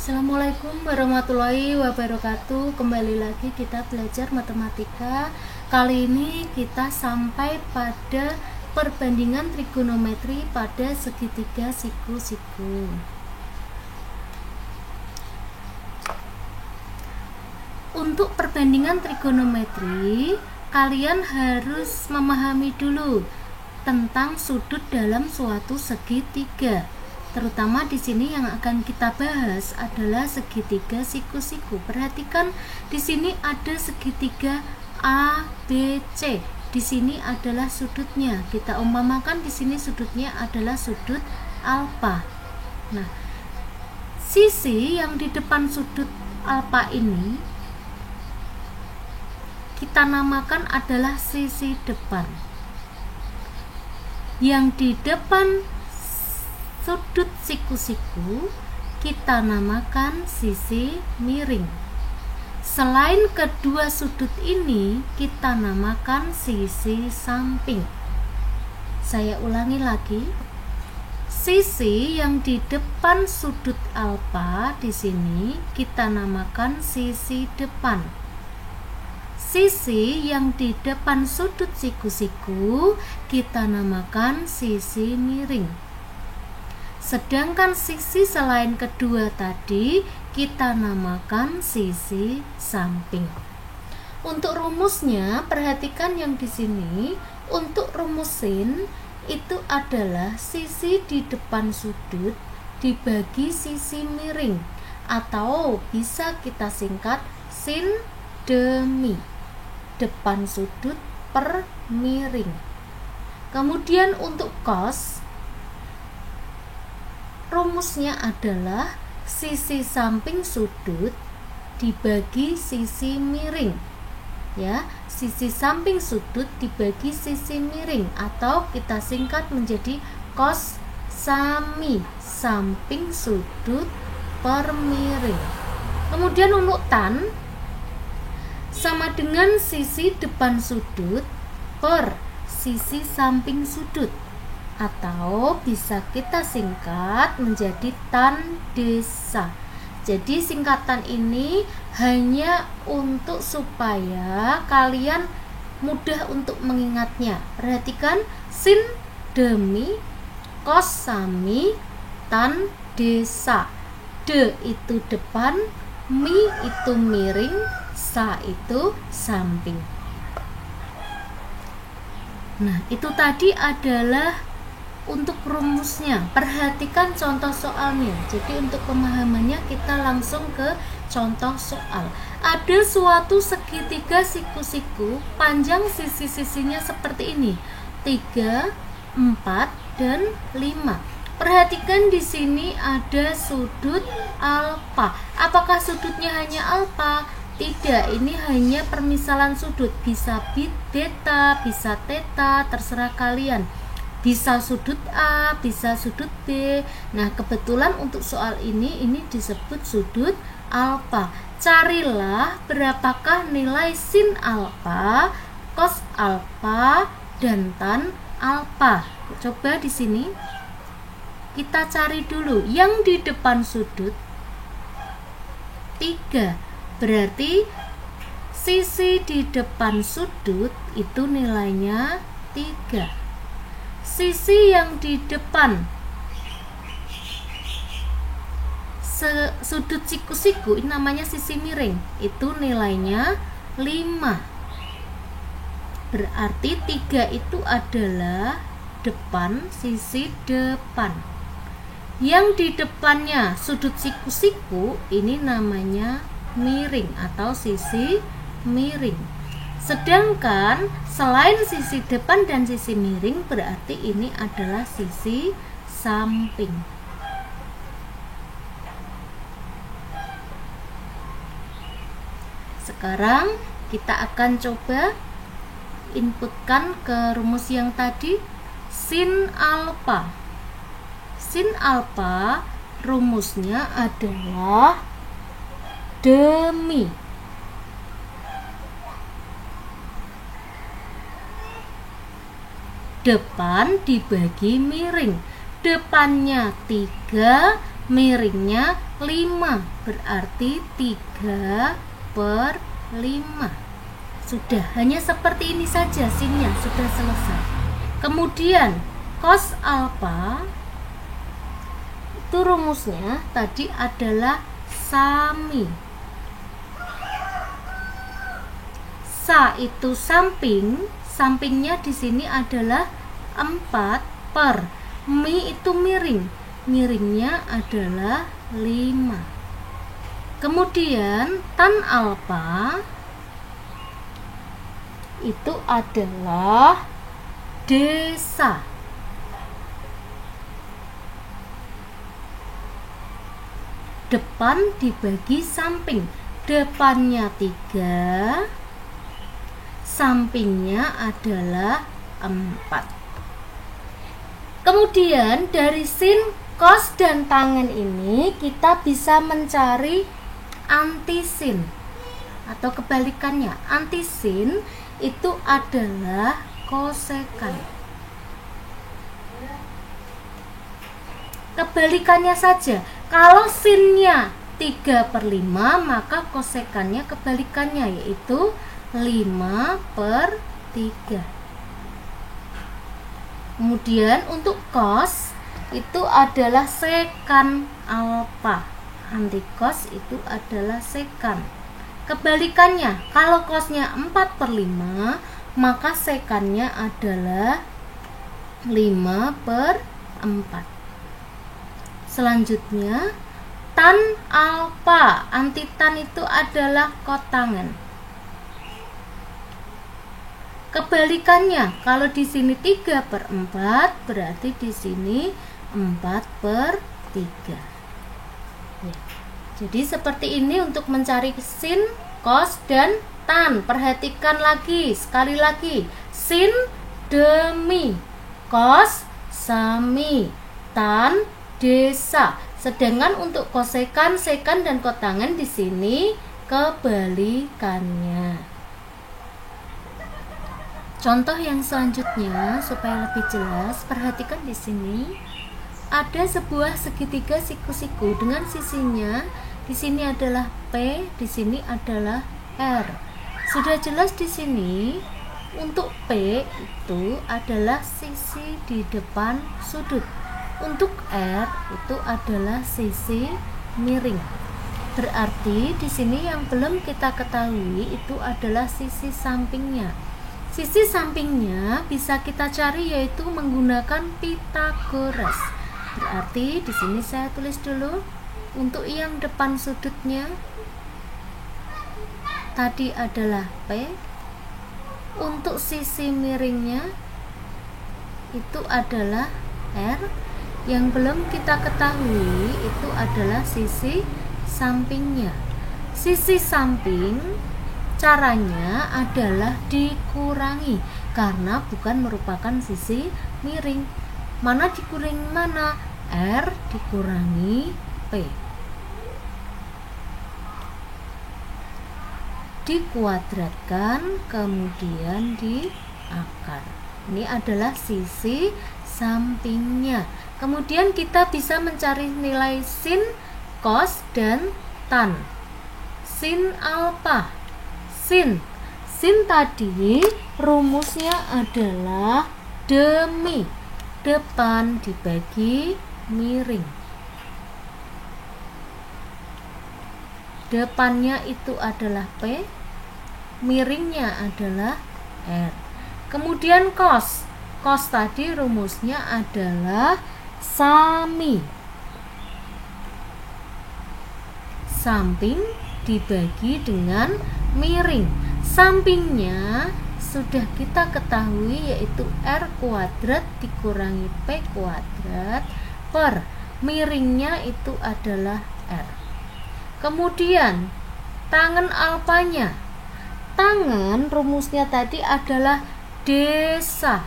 Assalamualaikum warahmatullahi wabarakatuh. Kembali lagi kita belajar matematika. Kali ini kita sampai pada perbandingan trigonometri pada segitiga siku-siku. Untuk perbandingan trigonometri, kalian harus memahami dulu tentang sudut dalam suatu segitiga. Terutama di sini yang akan kita bahas adalah segitiga siku-siku. Perhatikan di sini ada segitiga ABC. Di sini adalah sudutnya. Kita umpamakan di sini sudutnya adalah sudut alfa. Nah, sisi yang di depan sudut alfa ini kita namakan adalah sisi depan. Yang di depan sudut siku-siku kita namakan sisi miring. Selain kedua sudut ini kita namakan sisi samping. Saya ulangi lagi. Sisi yang di depan sudut alfa di sini kita namakan sisi depan. Sisi yang di depan sudut siku-siku kita namakan sisi miring. Sedangkan sisi selain kedua tadi kita namakan sisi samping. Untuk rumusnya, perhatikan yang di sini. Untuk rumusin itu adalah sisi di depan sudut dibagi sisi miring, atau bisa kita singkat sin demi. Depan sudut per miring. Kemudian untuk cos, rumusnya adalah sisi samping sudut dibagi sisi miring. Ya, sisi samping sudut dibagi sisi miring, atau kita singkat menjadi cos sami, samping sudut per miring. Kemudian untuk tan sama dengan sisi depan sudut per sisi samping sudut, atau bisa kita singkat menjadi tan desa. Jadi singkatan ini hanya untuk supaya kalian mudah untuk mengingatnya. Perhatikan, sin demi, cos sami, tan desa. De itu depan, mi itu miring, sa itu samping. Nah, itu tadi adalah untuk rumusnya. Perhatikan contoh soalnya. Jadi untuk pemahamannya kita langsung ke contoh soal. Ada suatu segitiga siku-siku, panjang sisi-sisinya seperti ini, 3, 4, dan 5. Perhatikan di sini ada sudut alfa. Apakah sudutnya hanya alfa? Tidak, ini hanya permisalan sudut. Bisa beta, bisa theta, terserah kalian. Bisa sudut A, bisa sudut B. Nah, kebetulan untuk soal ini disebut sudut alfa. Carilah berapakah nilai sin alfa, cos alfa, dan tan alfa. Coba di sini kita cari dulu yang di depan sudut 3. Berarti sisi di depan sudut itu nilainya 3. Sisi yang di depan sudut siku-siku ini namanya sisi miring, itu nilainya 5. Berarti 3 itu adalah depan, sisi depan. Yang di depannya sudut siku-siku ini namanya miring atau sisi miring. Sedangkan selain sisi depan dan sisi miring, berarti ini adalah sisi samping. Sekarang kita akan coba inputkan ke rumus yang tadi, sin alfa. Sin alfa rumusnya adalah demi depan dibagi miring. Depannya 3, miringnya 5, berarti 3/5. Sudah, hanya seperti ini saja sinnya sudah selesai. Kemudian cos alfa itu rumusnya tadi adalah sami. Sa itu samping, sampingnya di sini adalah 4 per. Mi itu miring, miringnya adalah 5. Kemudian tan alfa itu adalah desa. Depan dibagi samping, depannya 3, sampingnya adalah 4. Kemudian dari sin, cos, dan tangen ini kita bisa mencari antisin atau kebalikannya. Antisin itu adalah kosekan. Kebalikannya saja, kalau sinnya 3/5 maka kosekannya kebalikannya, yaitu 5/3. Kemudian untuk cos itu adalah sekan alfa, antikos itu adalah sekan. Kebalikannya, kalau cosnya 4/5 maka sekannya adalah 5/4. Selanjutnya tan alfa, antitan itu adalah kotangan. Kebalikannya, kalau di sini 3/4 berarti di sini 4/3. Ya. Jadi seperti ini untuk mencari sin, cos, dan tan. Perhatikan lagi, sekali lagi. Sin demi, cos sami, tan desa. Sedangkan untuk kosekan, sekan, dan kotangan di sini kebalikannya. Contoh yang selanjutnya supaya lebih jelas, perhatikan di sini. Ada sebuah segitiga siku-siku dengan sisinya di sini adalah P, di sini adalah R. Sudah jelas di sini untuk P itu adalah sisi di depan sudut. Untuk R itu adalah sisi miring. Berarti di sini yang belum kita ketahui itu adalah sisi sampingnya. Sisi sampingnya bisa kita cari yaitu menggunakan Pythagoras. Berarti di sini saya tulis dulu untuk yang depan sudutnya tadi adalah P. Untuk sisi miringnya itu adalah R. Yang belum kita ketahui itu adalah sisi sampingnya. Sisi samping caranya adalah dikurangi karena bukan merupakan sisi miring. Mana dikurangi mana? R dikurangi P. Dikuadratkan kemudian diakar. Ini adalah sisi sampingnya. Kemudian kita bisa mencari nilai sin, cos, dan tan. Sin alfa. Sin tadi rumusnya adalah demi, depan dibagi miring. Depannya itu adalah P, miringnya adalah R. Kemudian cos tadi rumusnya adalah sami, samping dibagi dengan miring. Sampingnya sudah kita ketahui yaitu R kuadrat dikurangi P kuadrat per miringnya itu adalah R. Kemudian tangen alfanya, tangen rumusnya tadi adalah desa,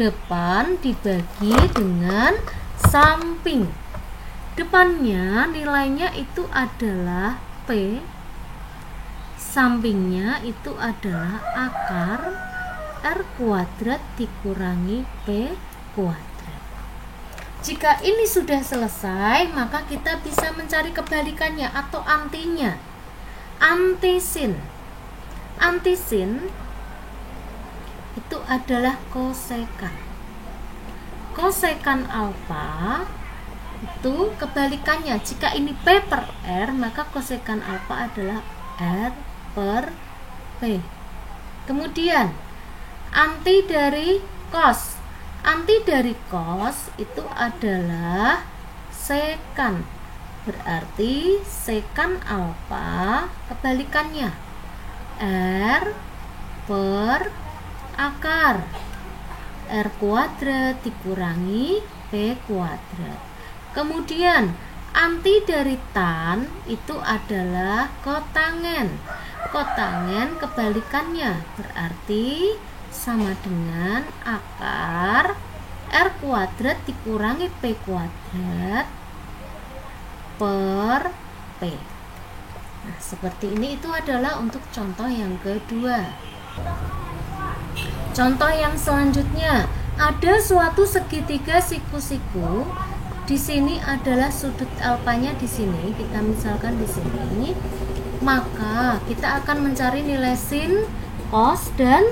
depan dibagi dengan samping. Depannya nilainya itu adalah P, sampingnya itu adalah akar R kuadrat dikurangi P kuadrat. Jika ini sudah selesai, maka kita bisa mencari kebalikannya atau antinya. Antisin. Antisin itu adalah kosekan. Kosekan alfa itu kebalikannya. Jika ini P per R, maka kosekan alfa adalah R per P. Kemudian anti dari cos. Anti dari cos itu adalah sekan. Berarti sekan alfa kebalikannya R per akar R kuadrat dikurangi P kuadrat. Kemudian anti dari tan itu adalah kotangen. Kotangen kebalikannya berarti sama dengan akar R kuadrat dikurangi P kuadrat per P. Nah, seperti ini. Itu adalah untuk contoh yang kedua. Contoh yang selanjutnya, ada suatu segitiga siku-siku. Di sini adalah sudut alfanya di sini. Kita misalkan di sini. Maka kita akan mencari nilai sin, cos dan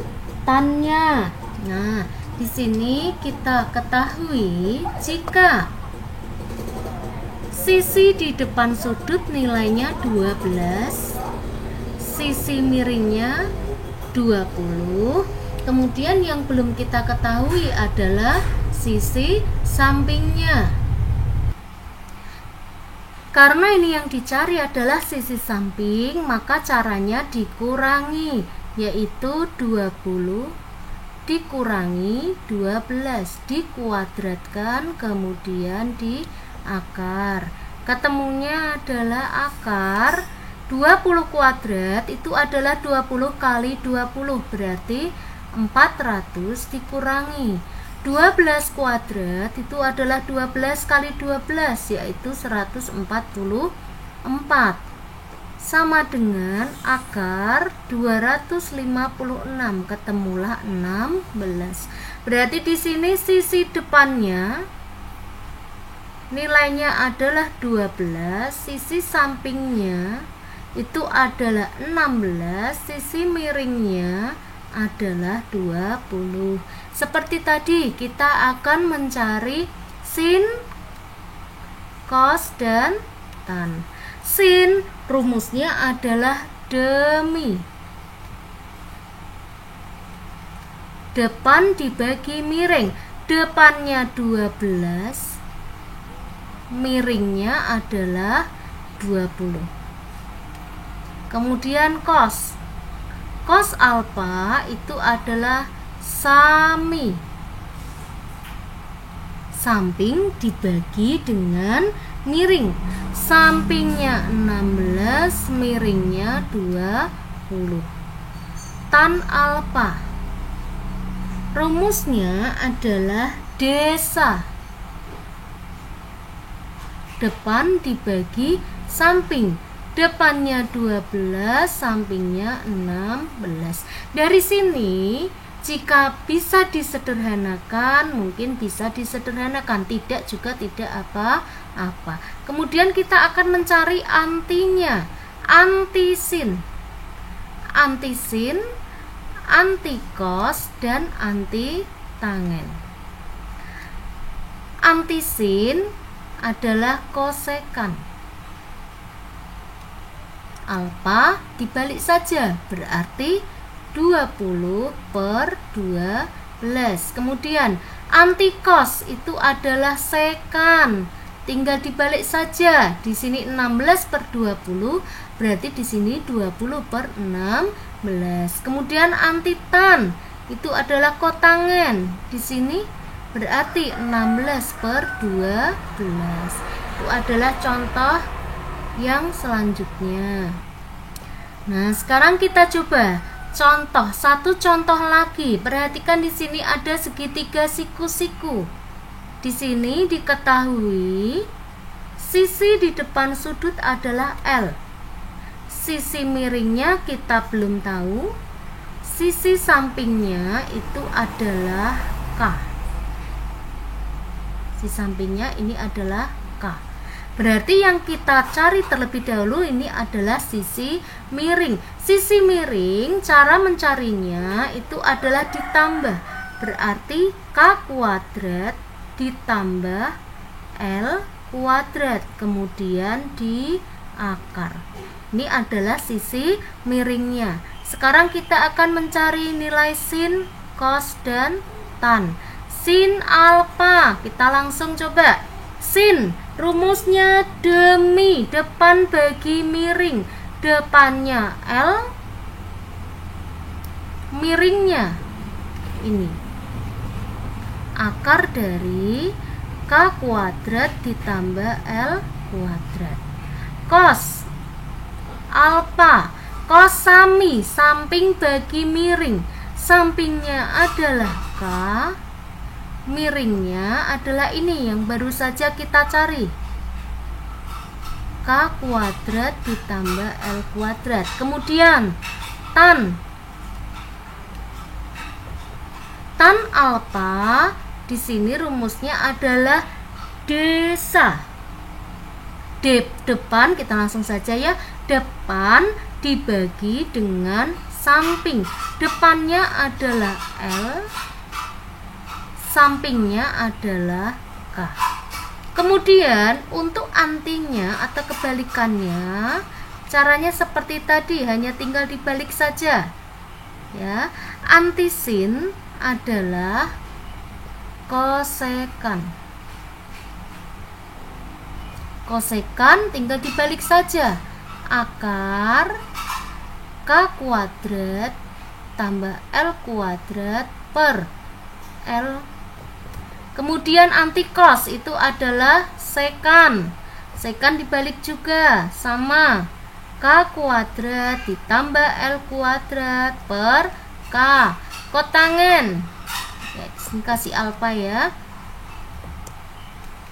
tannya. Nah, di sini kita ketahui jika sisi di depan sudut nilainya 12, sisi miringnya 20. Kemudian yang belum kita ketahui adalah sisi sampingnya. Karena ini yang dicari adalah sisi samping, maka caranya dikurangi, yaitu 20 dikurangi 12 dikuadratkan kemudian di akar. Ketemunya adalah akar 20 kuadrat itu adalah 20 kali 20, berarti 400 dikurangi 12 kuadrat itu adalah 12 kali 12, yaitu 144, sama dengan akar 256, ketemulah 16. Berarti di sini sisi depannya nilainya adalah 12, sisi sampingnya itu adalah 16, sisi miringnya adalah 20. Seperti tadi, kita akan mencari sin, cos dan tan. Sin rumusnya adalah demi depan dibagi miring. Depannya 12, miringnya adalah 20. Kemudian cos. Cos alfa itu adalah sami. Samping dibagi dengan miring. Sampingnya 16, miringnya 20. Tan alfa. Rumusnya adalah desa. Depan dibagi samping. Depannya 12, sampingnya 16. Dari sini jika bisa disederhanakan, mungkin bisa disederhanakan, tidak juga tidak apa-apa. Kemudian kita akan mencari antinya. Antisin. Antisin, antikos dan antitangen. Antisin adalah kosekan alfa dibalik saja, berarti 20 per 12. Kemudian antikos itu adalah sekan, tinggal dibalik saja. Di sini 16 per 20, berarti di sini 20 per 16. Kemudian antitan itu adalah kotangen. Di sini berarti 16 per 12. Itu adalah contoh yang selanjutnya. Nah, sekarang kita coba satu contoh lagi. Perhatikan di sini ada segitiga siku-siku. Di sini diketahui sisi di depan sudut adalah L. Sisi miringnya kita belum tahu. Sisi sampingnya itu adalah K. Sisi sampingnya ini adalah K. Berarti yang kita cari terlebih dahulu ini adalah sisi miring. Sisi miring, cara mencarinya itu adalah ditambah. Berarti K kuadrat ditambah L kuadrat, kemudian di akar. Ini adalah sisi miringnya. Sekarang kita akan mencari nilai sin, cos, dan tan. Sin alfa, kita langsung coba. Sin, rumusnya demi, depan bagi miring. Depannya L, miringnya ini. Akar dari K kuadrat ditambah L kuadrat. Cos alfa, cos sami, samping bagi miring. Sampingnya adalah K, miringnya adalah ini yang baru saja kita cari. K kuadrat ditambah L kuadrat. Kemudian tan alfa, di sini rumusnya adalah desa. Depan kita langsung saja ya, depan dibagi dengan samping. Depannya adalah L, sampingnya adalah K. Kemudian untuk antinya atau kebalikannya, caranya seperti tadi, hanya tinggal dibalik saja ya. Anti sin adalah kosekan. Kosekan tinggal dibalik saja. Akar K kuadrat tambah L kuadrat per L. Kemudian anti cos itu adalah sekan. Sekan dibalik juga, sama. K kuadrat ditambah L kuadrat per K. Kotangen, ya, disini kasih alfa ya.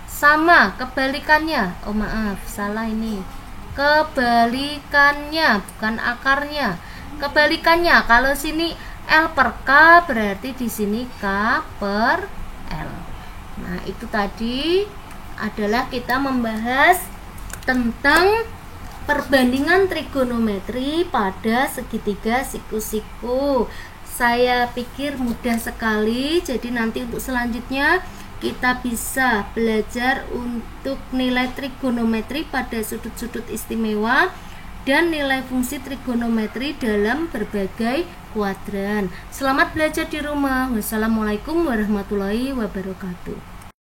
Sama kebalikannya. Oh maaf, salah ini. Kebalikannya, bukan akarnya. Kebalikannya, kalau sini L per K, berarti di sini K per L. Nah, itu tadi adalah kita membahas tentang perbandingan trigonometri pada segitiga siku-siku. Saya pikir mudah sekali, jadi nanti untuk selanjutnya kita bisa belajar untuk nilai trigonometri pada sudut-sudut istimewa dan nilai fungsi trigonometri dalam berbagai kuadran. Selamat belajar di rumah. Wassalamualaikum warahmatullahi wabarakatuh.